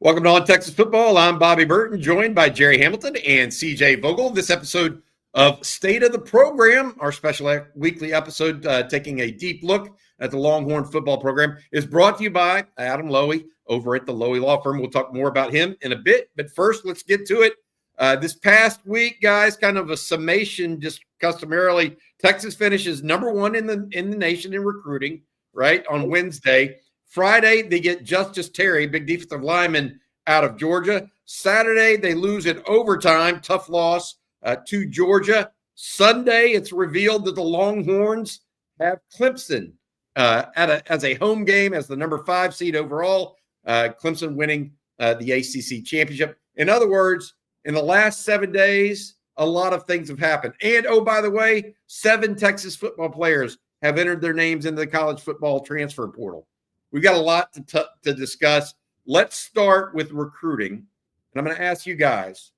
Welcome to On Texas Football. I'm Bobby Burton, joined by Gerry Hamilton and CJ Vogel. This episode of State of the Program, our special weekly episode taking a deep look at the Longhorn football program, is brought to you by Adam Lowy over at the Lowy Law Firm. We'll talk more about him in a bit, but first, let's get to it. This past week, guys, kind of a summation, just customarily, Texas finishes number one in the nation in recruiting, right, on Wednesday. Friday, they get Justice Terry, big defensive lineman out of Georgia. Saturday, they lose in overtime, tough loss to Georgia. Sunday, it's revealed that the Longhorns have Clemson as a home game as the number 5 seed overall. Clemson winning the ACC championship. In other words, in the last 7 days, a lot of things have happened. And, oh, by the way, 7 Texas football players have entered their names into the college football transfer portal. We've got a lot to discuss. Let's start with recruiting. And I'm going to ask you guys,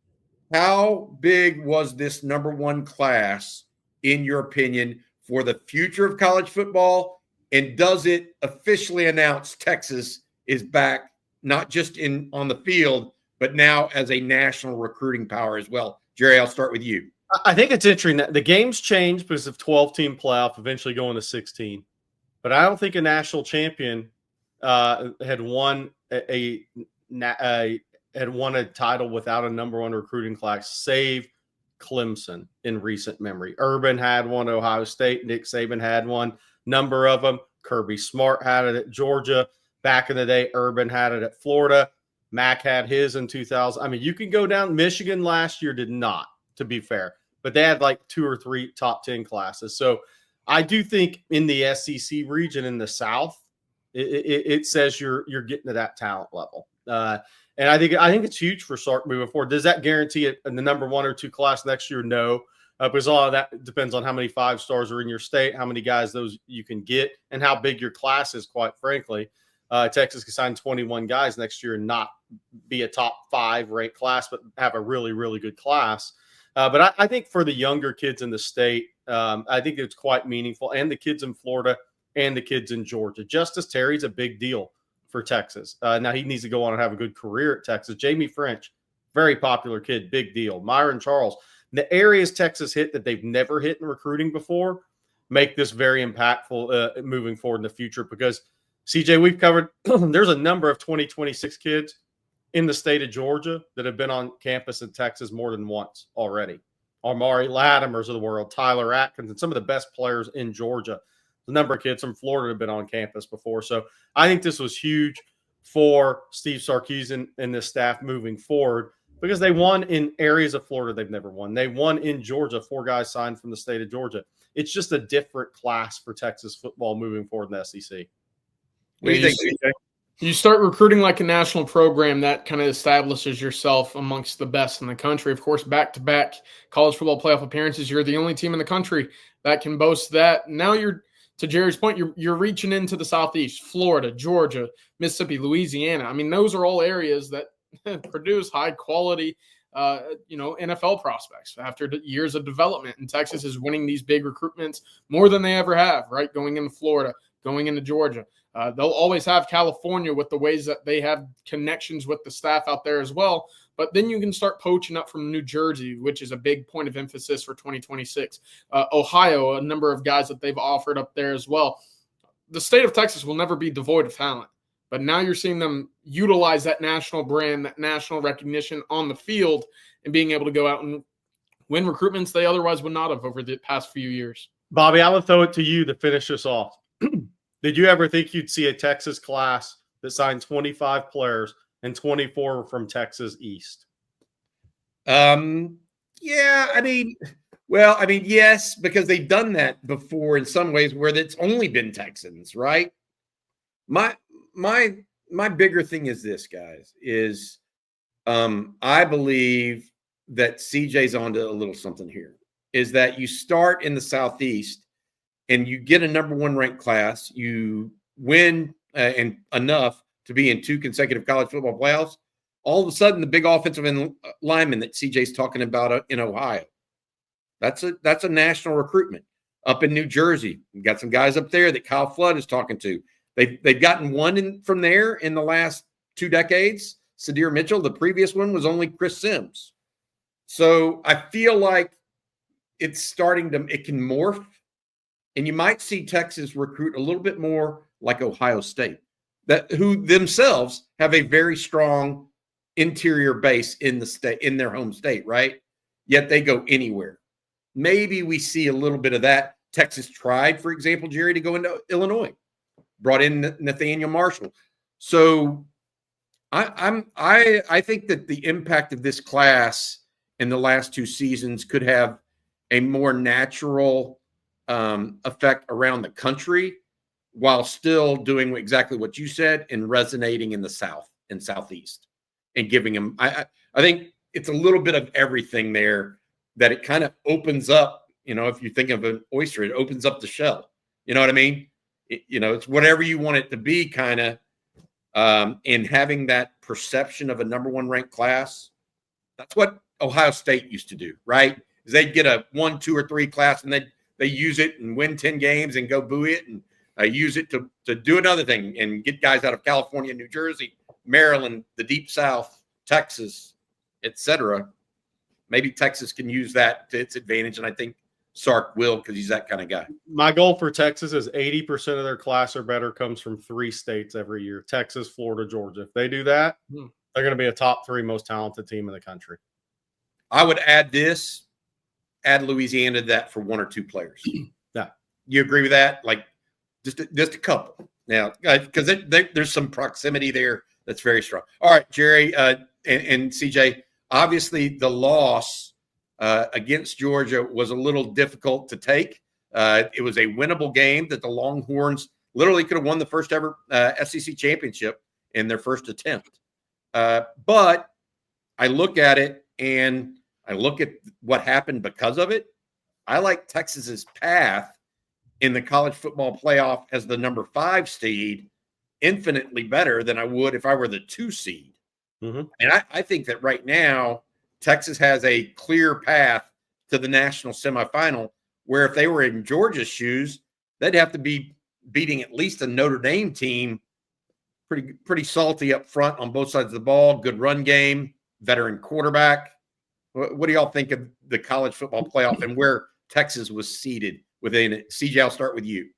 how big was this number 1 class, in your opinion, for the future of college football? And does it officially announce Texas is back, not just on the field, but now as a national recruiting power as well? Gerry, I'll start with you. I think it's interesting that the games changed because of 12-team playoff, eventually going to 16. But I don't think a national champion had won a title without a number 1 recruiting class, save Clemson in recent memory. Urban had one, Ohio State, Nick Saban had one, number of them. Kirby Smart had it at Georgia. Back in the day, Urban had it at Florida. Mac had his in 2000. I mean, you can go down. Michigan last year did not, to be fair, but they had like 2 or 3 top 10 classes. So I do think in the SEC region in the South, it says you're getting to that talent level, and I think it's huge for Sark moving forward. Does that guarantee it in the number 1 or 2 class next year? No, because all of that depends on how many 5 stars are in your state, how many guys those you can get, and how big your class is. Quite frankly, Texas can sign 21 guys next year and not be a top 5 ranked class, but have a really, really good class. But I think for the younger kids in the state, I think it's quite meaningful, and the kids in Florida and the kids in Georgia. Justice Terry's a big deal for Texas. Now he needs to go on and have a good career at Texas. Jamie French, very popular kid, big deal. Myron Charles. The areas Texas hit that they've never hit in recruiting before make this very impactful moving forward in the future, because, CJ, we've covered there's a number of 2026 kids in the state of Georgia that have been on campus in Texas more than once already. Amari Latimers of the world, Tyler Atkins, and some of the best players in Georgia. The number of kids from Florida have been on campus before. So I think this was huge for Steve Sarkisian and the staff moving forward, because they won in areas of Florida they've never won. They won in Georgia, 4 guys signed from the state of Georgia. It's just a different class for Texas football moving forward in the SEC. What do you think, CJ? You start recruiting like a national program, that kind of establishes yourself amongst the best in the country. Of course, back-to-back college football playoff appearances, you're the only team in the country that can boast that. Now you're, to Gerry's point, you're reaching into the Southeast, Florida, Georgia, Mississippi, Louisiana. I mean, those are all areas that produce high-quality, NFL prospects after years of development. And Texas is winning these big recruitments more than they ever have, right, going into Florida, going into Georgia. They'll always have California with the ways that they have connections with the staff out there as well. But then you can start poaching up from New Jersey, which is a big point of emphasis for 2026. Ohio, a number of guys that they've offered up there as well. The state of Texas will never be devoid of talent. But now you're seeing them utilize that national brand, that national recognition on the field, and being able to go out and win recruitments they otherwise would not have over the past few years. Bobby, I would throw it to you to finish this off. Did you ever think you'd see a Texas class that signed 25 players and 24 were from Texas East? Yeah, yes, because they've done that before in some ways where it's only been Texans, right? My bigger thing is this, guys, is I believe that CJ's onto a little something here, is that you start in the Southeast and you get a number 1 ranked class, you win and enough to be in 2 consecutive college football playoffs. All of a sudden, the big offensive lineman that CJ's talking about in Ohio, that's a national recruitment. Up in New Jersey, we've got some guys up there that Kyle Flood is talking to. They've gotten one from there in the last 2 decades. Sadir Mitchell. The previous one was only Chris Sims. So I feel like it can morph, and you might see Texas recruit a little bit more like Ohio State, who themselves have a very strong interior base in the state, in their home state, right? Yet they go anywhere. Maybe we see a little bit of that. Texas tried, for example, Gerry, to go into Illinois, brought in Nathaniel Marshall. So I think that the impact of this class in the last 2 seasons could have a more natural effect around the country, while still doing exactly what you said and resonating in the South and Southeast, and giving them. I think it's a little bit of everything there, that it kind of opens up. If you think of an oyster, it opens up the shell. You know what I mean? It's whatever you want it to be, kind of. And having that perception of a number 1 ranked class, that's what Ohio State used to do, right? Is they'd get a 1, 2, or 3 class, and they use it and win 10 games and go buoy it, and use it to do another thing and get guys out of California, New Jersey, Maryland, the Deep South, Texas, etc. Maybe Texas can use that to its advantage, and I think Sark will, because he's that kind of guy. My goal for Texas is 80% of their class or better comes from 3 states every year: Texas, Florida, Georgia. If they do that, they're going to be a top 3 most talented team in the country. I would add Louisiana to that for 1 or 2 players. Yeah. You agree with that? Like just a couple now, because there's some proximity there that's very strong. All right, Gerry and CJ, obviously the loss against Georgia was a little difficult to take. It was a winnable game that the Longhorns literally could have won the first ever SEC championship in their first attempt. But I look at it and I look at what happened because of it. I like Texas's path in the college football playoff as the number 5 seed infinitely better than I would if I were the 2 seed. Mm-hmm. And I think that right now Texas has a clear path to the national semifinal, where if they were in Georgia's shoes, they'd have to be beating at least a Notre Dame team pretty salty up front on both sides of the ball, good run game, veteran quarterback. What do y'all think of the college football playoff and where Texas was seated within it? CJ, I'll start with you.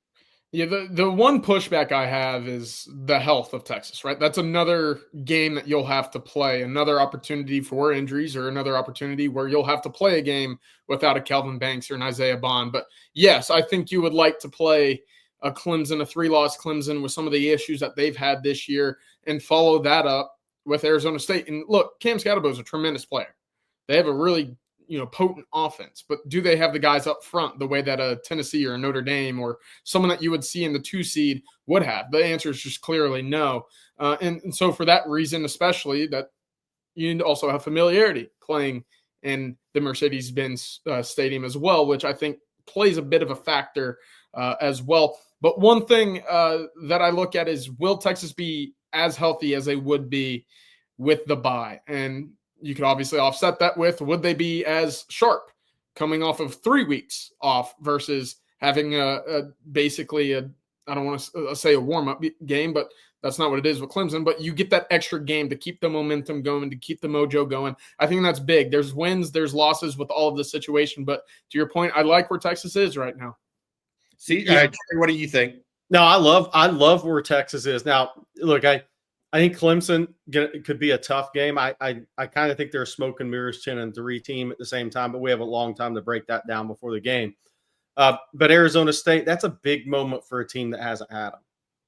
Yeah, the one pushback I have is the health of Texas, right? That's another game that you'll have to play, another opportunity for injuries, or another opportunity where you'll have to play a game without a Kelvin Banks or an Isaiah Bond. But yes, I think you would like to play a Clemson, a 3-loss Clemson, with some of the issues that they've had this year, and follow that up with Arizona State. And look, Cam Scatterbo is a tremendous player. They have a really potent offense, but do they have the guys up front the way that a Tennessee or a Notre Dame or someone that you would see in the 2 seed would have? The answer is just clearly no. And so for that reason, especially, that you need to also have familiarity playing in the Mercedes-Benz Stadium as well, which I think plays a bit of a factor as well. But one thing that I look at is, will Texas be as healthy as they would be with the bye? And you could obviously offset that with, would they be as sharp coming off of 3 weeks off versus having basically I don't want to say a warm-up game, but that's not what it is with Clemson. But you get that extra game to keep the momentum going, to keep the mojo going. I think that's big. There's wins, there's losses with all of this situation. But to your point, I like where Texas is right now. See, what do you think? No, I love where Texas is. Now, look, I think Clemson could be a tough game. I kind of think they're a smoke and mirrors 10-3 team at the same time, but we have a long time to break that down before the game. But Arizona State, that's a big moment for a team that hasn't had them.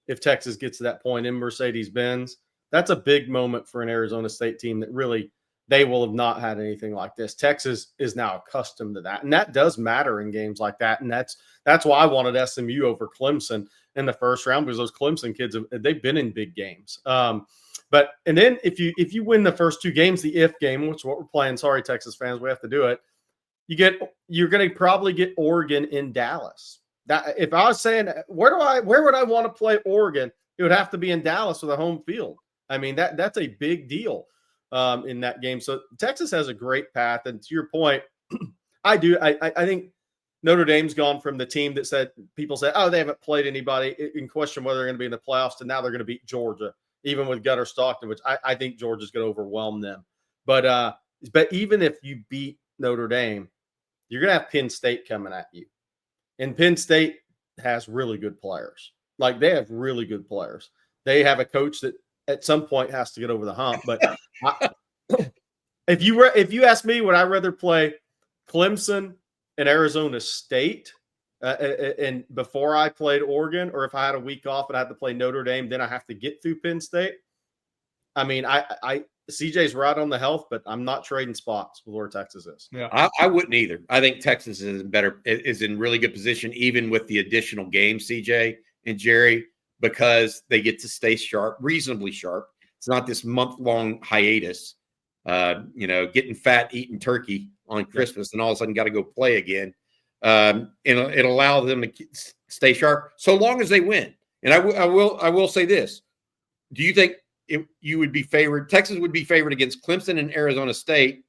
If Texas gets to that point in Mercedes-Benz, that's a big moment for an Arizona State team that really, they will have not had anything like this. Texas is now accustomed to that, and that does matter in games like that. And that's why I wanted SMU over Clemson in the first round, because those Clemson kids, they've been in big games. And then if you win the first 2 games, the if game, which is what we're playing, sorry Texas fans, we have to do it. You're going to probably get Oregon in Dallas. That, if I was saying where would I want to play Oregon, it would have to be in Dallas with a home field. I mean, that's a big deal in that game. So Texas has a great path. And to your point, I think Notre Dame's gone from the team that people said, oh, they haven't played anybody in question whether they're going to be in the playoffs, to now they're going to beat Georgia even with Gunnar Stockton, which I think Georgia's going to overwhelm them. But even if you beat Notre Dame, you're going to have Penn State coming at you. And Penn State has really good players. Like, they have really good players. They have a coach that at some point has to get over the hump. But if you ask me, would I rather play Clemson and Arizona State and before I played Oregon, or if I had a week off and I had to play Notre Dame, then I have to get through Penn State? I mean, CJ's right on the health, but I'm not trading spots with where Texas is. Yeah, I wouldn't either. I think Texas is in really good position, even with the additional games, CJ and Gerry, because they get to stay sharp, reasonably sharp. It's not this month-long hiatus, getting fat, eating turkey on Christmas, and all of a sudden got to go play again. And it allows them to stay sharp so long as they win. And I will say this: do you think you would be favored? Texas would be favored against Clemson and Arizona State.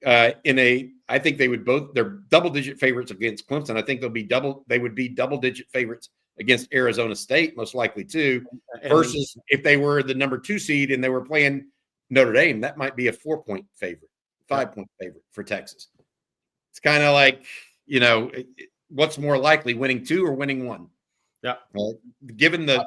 I think they're double-digit favorites against Clemson. I think they would be double-digit favorites against Arizona State, most likely too. Versus if they were the number 2 seed and they were playing Notre Dame, that might be a 4-point favorite, 5-point favorite for Texas. It's kind of like, what's more likely, winning 2 or winning 1? Yeah. Given the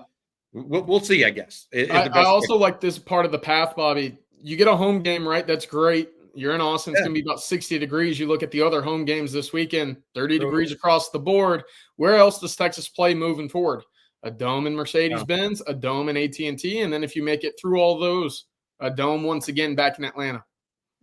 we'll see, I guess. I also like this part of the path, Bobby. You get a home game, right? That's great. You're in Austin. It's going to be about 60 degrees. You look at the other home games this weekend, 30 degrees across the board. Where else does Texas play moving forward? A dome in Mercedes-Benz, a dome in AT&T, and then if you make it through all those, a dome once again back in Atlanta.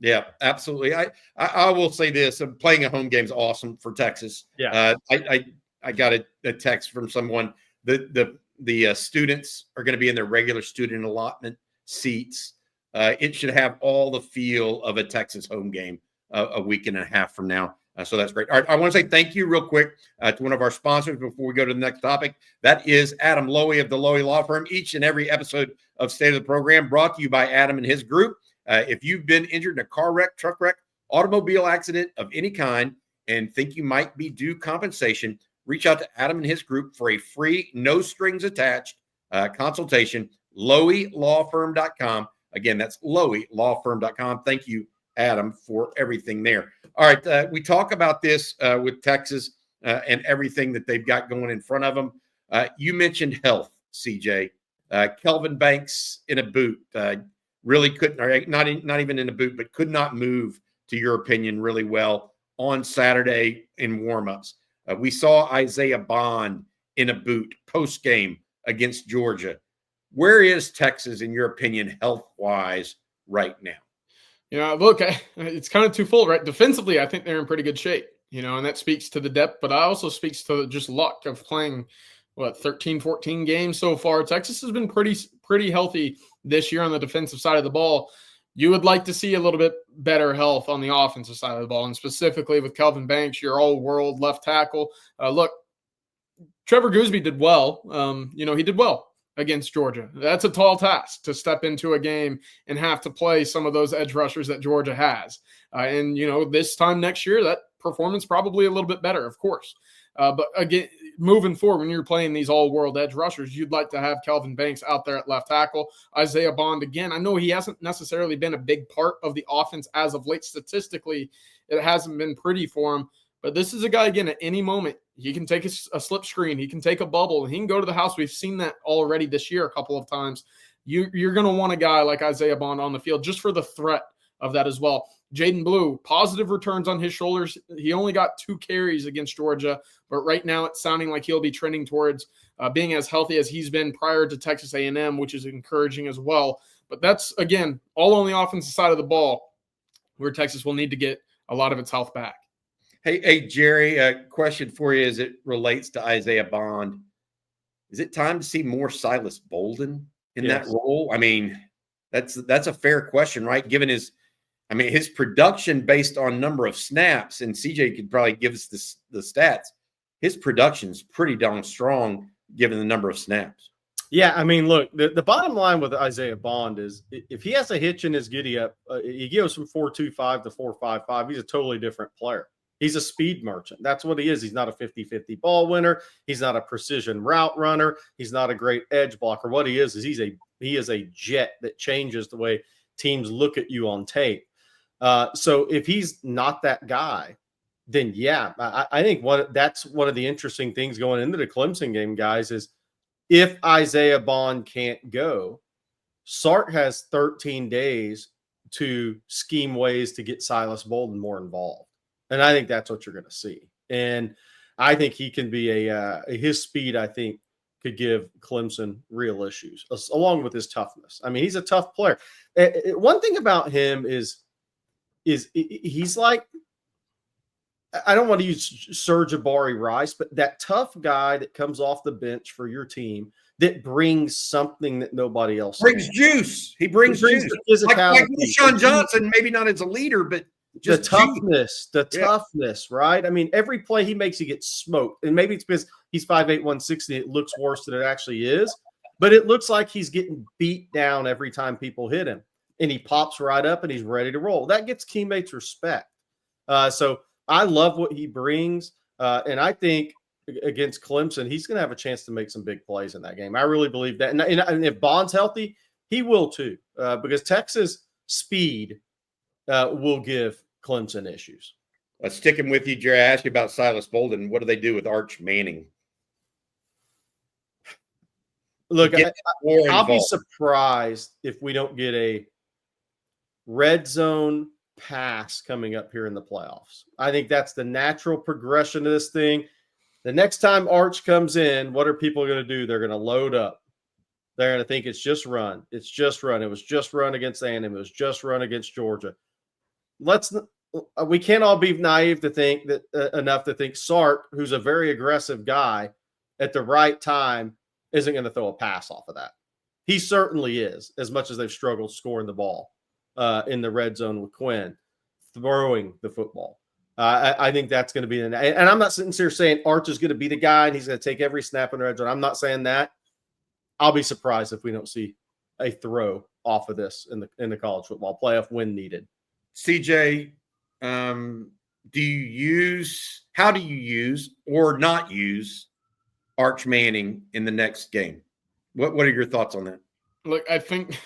Yeah, absolutely. I will say this: playing a home game is awesome for Texas. Yeah. I got a text from someone. The students are going to be in their regular student allotment seats. It should have all the feel of a Texas home game a week and a half from now. So that's great. All right, I want to say thank you real quick to one of our sponsors before we go to the next topic. That is Adam Lowy of the Lowy Law Firm. Each and every episode of State of the Program brought to you by Adam and his group. If you've been injured in a car wreck, truck wreck, automobile accident of any kind, and think you might be due compensation, reach out to Adam and his group for a free, no strings attached consultation, LowyLawFirm.com. Again, that's LowyLawFirm.com. Thank you, Adam, for everything there. All right, we talk about this with Texas and everything that they've got going in front of them. You mentioned health, CJ. Kelvin Banks in a boot really couldn't, or not even in a boot, but could not move, to your opinion, really well on Saturday in warmups. We saw Isaiah Bond in a boot post-game against Georgia. Where is Texas, in your opinion, health-wise right now? Look, it's kind of twofold, right? Defensively, I think they're in pretty good shape, and that speaks to the depth, but I also speaks to just luck of playing, 13, 14 games so far. Texas has been pretty healthy this year on the defensive side of the ball. You would like to see a little bit better health on the offensive side of the ball, and specifically with Kelvin Banks, your all-world left tackle. Look, Trevor Gooseby did well. He did well against Georgia. That's a tall task to step into a game and have to play some of those edge rushers that Georgia has. And this time next year, that performance probably a little bit better, of course. But again, moving forward, when you're playing these all-world edge rushers, you'd like to have Kelvin Banks out there at left tackle. Isaiah Bond, again, I know he hasn't necessarily been a big part of the offense as of late. Statistically, it hasn't been pretty for him. But this is a guy, again, at any moment, he can take a slip screen. He can take a bubble. He can go to the house. We've seen that already this year a couple of times. You're going to want a guy like Isaiah Bond on the field just for the threat of that as well. Jaden Blue, positive returns on his shoulders. He only got 2 carries against Georgia, but right now it's sounding like he'll be trending towards being as healthy as he's been prior to Texas A&M, which is encouraging as well. But that's, again, all on the offensive side of the ball where Texas will need to get a lot of its health back. Hey, Gerry, a question for you as it relates to Isaiah Bond. Is it time to see more Silas Bolden in that role? I mean, that's a fair question, right? Given his production based on number of snaps, and CJ could probably give us the stats. His production's pretty darn strong given the number of snaps. Yeah, I mean, look, the bottom line with Isaiah Bond is if he has a hitch in his giddy up, he goes from 4.25 to 4.55. He's a totally different player. He's a speed merchant. That's what he is. He's not a 50-50 ball winner. He's not a precision route runner. He's not a great edge blocker. What he is he's He is a jet that changes the way teams look at you on tape. So if he's not that guy, then yeah, I think that's one of the interesting things going into the Clemson game, guys, is if Isaiah Bond can't go, Sark has 13 days to scheme ways to get Silas Bolden more involved. And I think that's what you're going to see. And I think he can be his speed, I think, could give Clemson real issues, along with his toughness. I mean, he's a tough player. One thing about him is he's like, I don't want to use Sir Jabari Rice, but that tough guy that comes off the bench for your team that brings something that nobody else brings can. Juice. He brings juice. Physicality. Like Sean Johnson, maybe not as a leader, but just the toughness, right? I mean, every play he makes, he gets smoked. And maybe it's because he's 5'8", 160. It looks worse than it actually is. But it looks like he's getting beat down every time people hit him. And he pops right up and he's ready to roll. That gets teammates respect. So I love what he brings. And I think against Clemson, he's going to have a chance to make some big plays in that game. I really believe that. And if Bond's healthy, he will too. Because Texas speed will give Clemson issues. Sticking with you, Jerry, I asked you about Silas Bolden. What do they do with Arch Manning? Look, I'll be surprised if we don't get a red zone pass coming up here in the playoffs. I think that's the natural progression of this thing. The next time Arch comes in, what are people going to do? They're going to load up. They're going to think it's just run. It's just run. It was just run against A&M. It was just run against Georgia. We can't all be naive to think that enough to think Sark, who's a very aggressive guy, at the right time isn't going to throw a pass off of that. He certainly is, as much as they've struggled scoring the ball in the red zone with Quinn, throwing the football. I think that's going to be – and I'm not sitting here saying Arch is going to be the guy and he's going to take every snap in the red zone. I'm not saying that. I'll be surprised if we don't see a throw off of this in the college football playoff when needed. CJ, how do you use or not use Arch Manning in the next game? What are your thoughts on that? Look, I think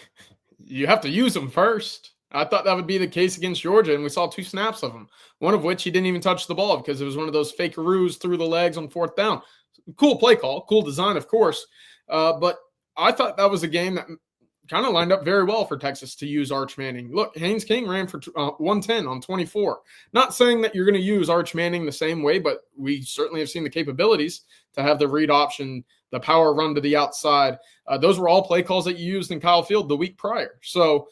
you have to use him first. I thought that would be the case against Georgia, and we saw 2 snaps of him, one of which he didn't even touch the ball because it was one of those fakeroos through the legs on 4th down. Cool play call, cool design, of course. But I thought that was a game that kind of lined up very well for Texas to use Arch Manning. Look, Haynes King ran for 110 on 24. Not saying that you're going to use Arch Manning the same way, but we certainly have seen the capabilities to have the read option, the power run to the outside. Those were all play calls that you used in Kyle Field the week prior. So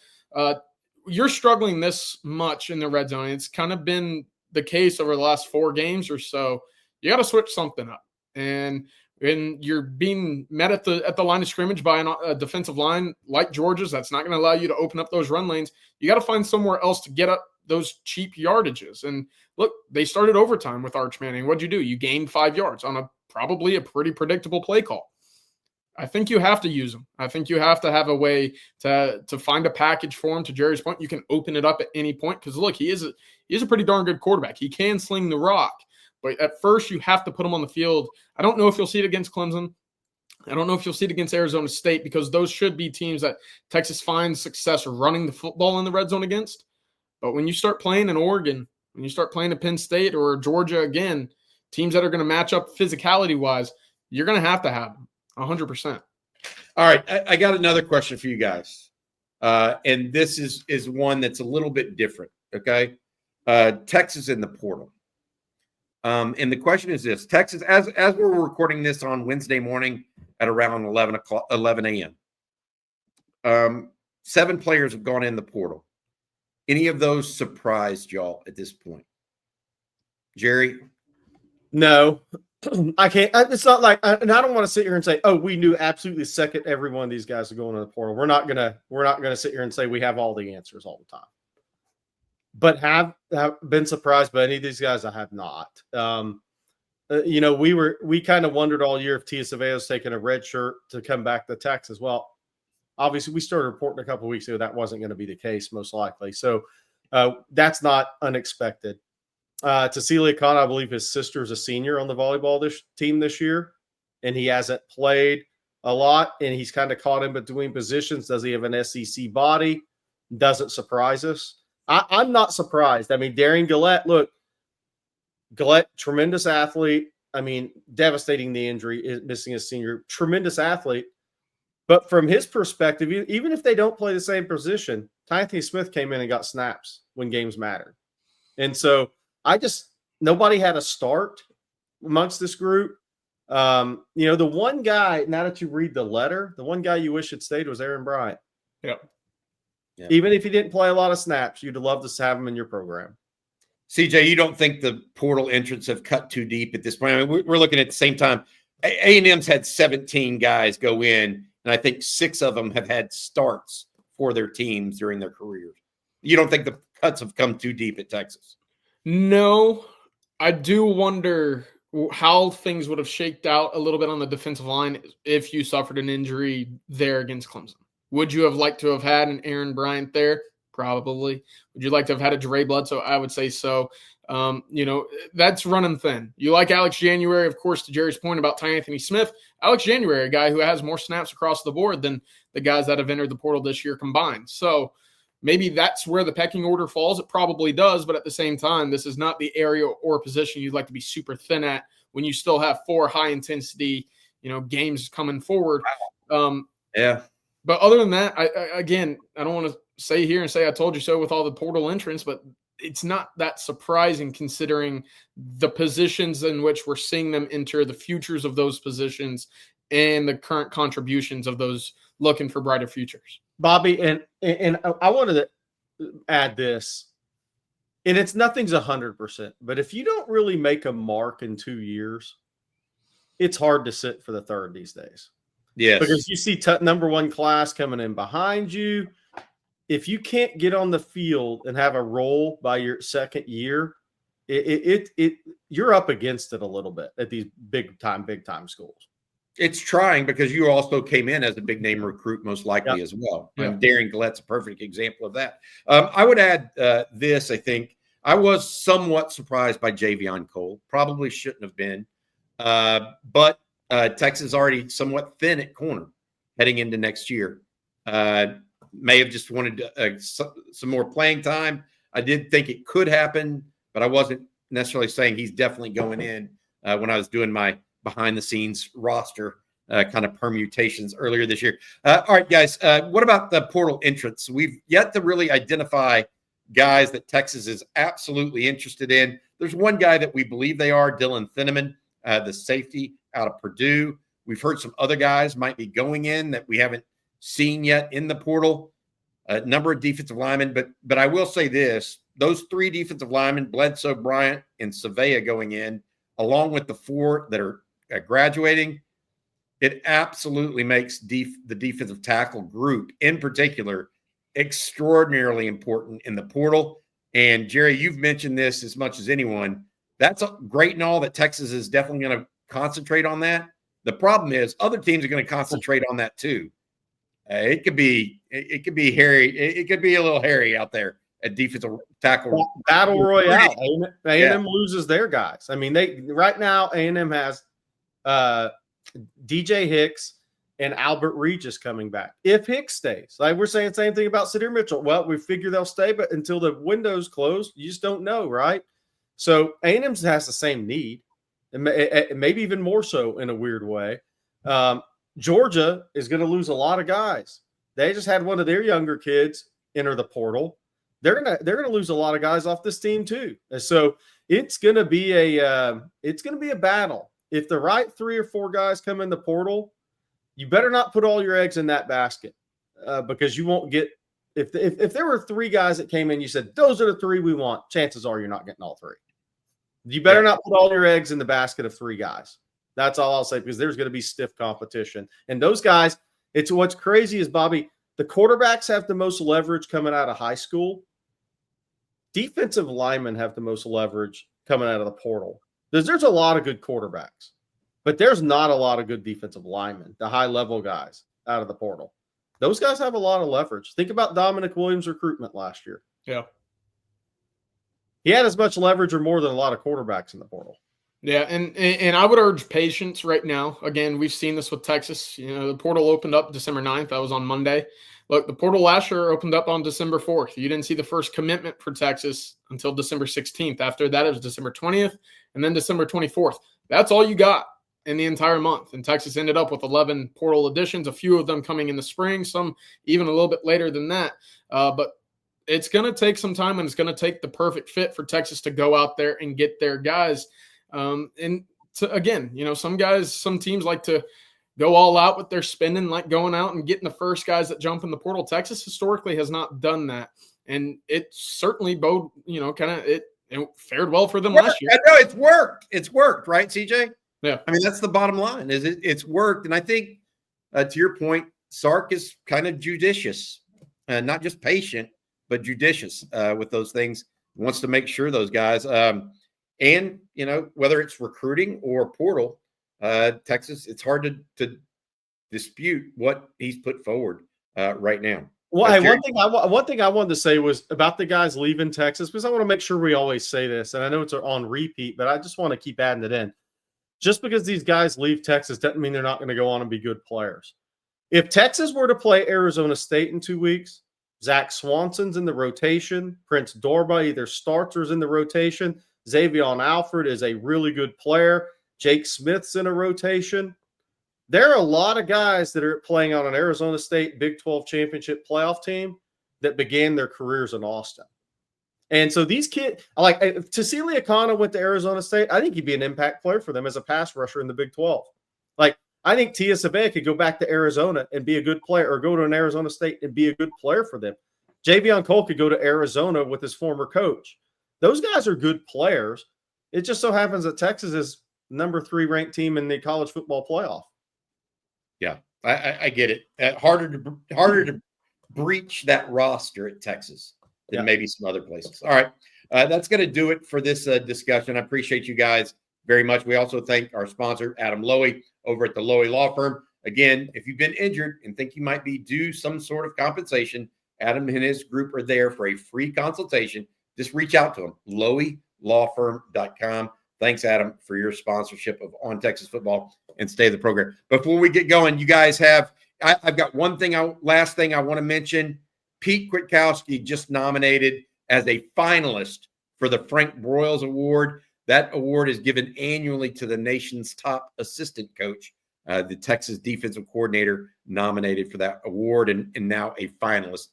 you're struggling this much in the red zone. It's kind of been the case over the last 4 games or so. You got to switch something up. And when you're being met at the line of scrimmage by a defensive line like Georgia's, that's not going to allow you to open up those run lanes. You got to find somewhere else to get up those cheap yardages. And look, they started overtime with Arch Manning. What'd you do? You gained 5 yards on probably a pretty predictable play call. I think you have to use him. I think you have to have a way to find a package for him. To Jerry's point, you can open it up at any point because look, he is a pretty darn good quarterback. He can sling the rock. But at first, you have to put him on the field. I don't know if you'll see it against Clemson. I don't know if you'll see it against Arizona State because those should be teams that Texas finds success running the football in the red zone against. But when you start playing in Oregon, when you start playing at Penn State or Georgia again, teams that are going to match up physicality-wise, you're going to have them 100%. All right, I got another question for you guys. And this is one that's a little bit different, okay? Texas in the portal. And the question is this: Texas, as we're recording this on Wednesday morning at around 11 a.m., 7 players have gone in the portal. Any of those surprised y'all at this point? Jerry? No, I can't. It's not like, and I don't want to sit here and say, "Oh, we knew absolutely the second every one of these guys are going in the portal." We're not gonna sit here and say we have all the answers all the time. But have been surprised by any of these guys? I have not. We kind of wondered all year if Tia Saveo's taking a red shirt to come back to Texas. Well, obviously, we started reporting a couple of weeks ago that wasn't going to be the case, most likely. So that's not unexpected. Cecilia Khan, I believe his sister is a senior on the volleyball team this year, and he hasn't played. a lot, and he's kind of caught in between positions. Does he have an SEC body? Doesn't surprise us. I'm not surprised. I mean, Darian Gillette, look, Gillette, tremendous athlete. I mean, devastating the injury, missing his senior, tremendous athlete. But from his perspective, even if they don't play the same position, Anthony Smith came in and got snaps when games mattered. And so nobody had a start amongst this group. The one guy, now that you read the letter, the one guy you wish had stayed was Aaron Bryant. Yep. Even if he didn't play a lot of snaps, you'd love to have him in your program. CJ, you don't think the portal entrants have cut too deep at this point? I mean, we're looking at the same time. A&M's had 17 guys go in, and I think 6 of them have had starts for their teams during their careers. You don't think the cuts have come too deep at Texas? No, I do wonder how things would have shaked out a little bit on the defensive line if you suffered an injury there against Clemson. Would you have liked to have had an Aaron Bryant there? Probably. Would you like to have had a Gerry Bledsoe? I would say so. That's running thin. You like Alex January, of course, to Jerry's point about Anthony Smith. Alex January, a guy who has more snaps across the board than the guys that have entered the portal this year combined. So maybe that's where the pecking order falls. It probably does, but at the same time, this is not the area or position you'd like to be super thin at when you still have 4 high-intensity, games coming forward. Yeah. But other than that, I don't want to say here and say I told you so with all the portal entrants, but it's not that surprising considering the positions in which we're seeing them enter, the futures of those positions, and the current contributions of those looking for brighter futures. Bobby, and I wanted to add this, and nothing's 100%, but if you don't really make a mark in 2 years, it's hard to sit for the third these days. Yes. Because you see number 1 class coming in behind you. If you can't get on the field and have a role by your second year, you're up against it a little bit at these big time schools. It's trying because you also came in as a big name recruit, most likely as well. Yeah. Darian Gillette's a perfect example of that. I would add this. I think I was somewhat surprised by Javion Cole. Probably shouldn't have been, but Texas is already somewhat thin at corner heading into next year. May have just wanted some more playing time. I did think it could happen, but I wasn't necessarily saying he's definitely going in when I was doing my behind-the-scenes roster kind of permutations earlier this year. All right, guys, what about the portal entrants? We've yet to really identify guys that Texas is absolutely interested in. There's one guy that we believe they are, Dylan Thieneman, the safety out of Purdue. We've heard some other guys might be going in that we haven't seen yet in the portal. A number of defensive linemen, but I will say this: those 3 defensive linemen, Bledsoe, Bryant, and Savea going in, along with the 4 that are graduating, it absolutely makes the defensive tackle group in particular extraordinarily important in the portal. And Gerry, you've mentioned this as much as anyone. That's great and all that Texas is definitely going to concentrate on that. The problem is other teams are going to concentrate on that too. It could be hairy. It could be a little hairy out there at defensive tackle. Battle royale. A&M loses their guys. I mean, right now A&M has DJ Hicks and Albert Regis coming back. If Hicks stays, like we're saying the same thing about Sydir Mitchell. Well, we figure they'll stay, but until the window's closed, you just don't know, right? So A&M has the same need, and maybe even more so in a weird way. Georgia is going to lose a lot of guys. They just had one of their younger kids enter the portal. They're gonna lose a lot of guys off this team too. And so it's gonna be a battle. If the right 3 or 4 guys come in the portal, you better not put all your eggs in that basket because you won't get. If there were 3 guys that came in, you said those are the 3 we want. Chances are you're not getting all 3. You better not put all your eggs in the basket of 3 guys. That's all I'll say, because there's going to be stiff competition. And those guys, it's what's crazy is, Bobby, the quarterbacks have the most leverage coming out of high school. Defensive linemen have the most leverage coming out of the portal. There's a lot of good quarterbacks, but there's not a lot of good defensive linemen, the high-level guys out of the portal. Those guys have a lot of leverage. Think about Dominic Williams' recruitment last year. Yeah. He had as much leverage or more than a lot of quarterbacks in the portal. He had as much leverage or more than a lot of quarterbacks in the portal. Yeah. He had as much leverage or more than a lot of quarterbacks in the portal. Yeah, and I would urge patience right now. Again, we've seen this with Texas. You know, the portal opened up December 9th. That was on Monday. Look, the portal last year opened up on December 4th. You didn't see the first commitment for Texas until December 16th. After that, it was December 20th and then December 24th. That's all you got in the entire month. And Texas ended up with 11 portal additions, a few of them coming in the spring, some even a little bit later than that. But it's going to take some time, and it's going to take the perfect fit for Texas to go out there and get their guys. And again, you know, some teams like to go all out with their spending, like going out and getting the first guys that jump in the portal. Texas historically has not done that. And it certainly it fared well for them last year. I know it's worked. It's worked, right, CJ? Yeah. I mean, that's the bottom line is it's worked. And I think to your point, Sark is kind of judicious, not just patient, but judicious with those things. He wants to make sure those guys, and, you know, whether it's recruiting or portal, Texas, it's hard to dispute what he's put forward right now. Well, hey, one thing I wanted to say was about the guys leaving Texas, because I want to make sure we always say this, and I know it's on repeat, but I just want to keep adding it in. Just because these guys leave Texas doesn't mean they're not going to go on and be good players. If Texas were to play Arizona State in 2 weeks, Zach Swanson's in the rotation. Prince Dorba either starts or is in the rotation. Xavier Alfred is a really good player. Jake Smith's in a rotation. There are a lot of guys that are playing on an Arizona State Big 12 championship playoff team that began their careers in Austin. And so these kids, like Tassili Akana went to Arizona State. I think he'd be an impact player for them as a pass rusher in the Big 12. Like, I think Tia Sabea could go back to Arizona and be a good player, or go to an Arizona State and be a good player for them. Javion Cole could go to Arizona with his former coach. Those guys are good players. It just so happens that Texas is number 3 ranked team in the college football playoff. Yeah, I get it. Harder to breach that roster at Texas than maybe some other places. All right, that's going to do it for this discussion. I appreciate you guys very much. We also thank our sponsor, Adam Lowy, over at the Lowy Law Firm. Again, if you've been injured and think you might be due some sort of compensation, Adam and his group are there for a free consultation. Just reach out to them, loweylawfirm.com. Thanks, Adam, for your sponsorship of On Texas Football and Stay the Program. Before we get going, you guys I've got last thing I want to mention. Pete Kwiatkowski just nominated as a finalist for the Frank Broyles Award. That award is given annually to the nation's top assistant coach. The Texas defensive coordinator nominated for that award and now a finalist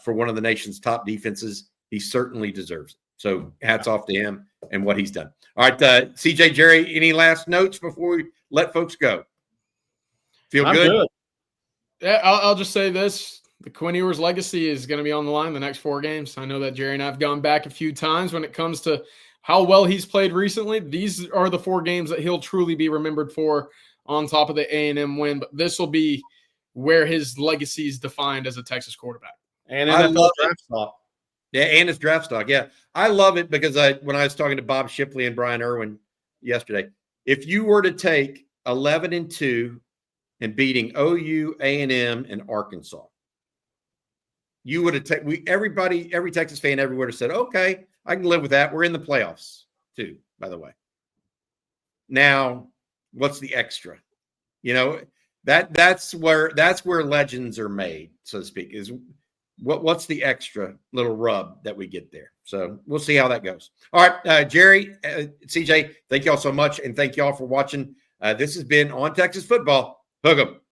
for one of the nation's top defenses. He certainly deserves it. So hats off to him and what he's done. All right, CJ, Gerry, any last notes before we let folks go? Feel good? Yeah, I'll just say this. The Quinn Ewers legacy is going to be on the line the next 4 games. I know that Gerry and I have gone back a few times when it comes to how well he's played recently. These are the 4 games that he'll truly be remembered for, on top of the A&M win. But this will be where his legacy is defined as a Texas quarterback. And NFL draft stock. Yeah, and his draft stock. Yeah, I love it because when I was talking to Bob Shipley and Brian Irwin yesterday, if you were to take 11-2 and beating OU, A&M, and Arkansas, you would have every Texas fan everywhere have said, okay, I can live with that. We're in the playoffs too, by the way. Now, what's the extra? You know, that's where legends are made, so to speak, is what's the extra little rub that we get there. So we'll see how that goes. All right, Gerry, CJ, thank you all so much. And thank you all for watching. This has been On Texas Football. Hook 'em.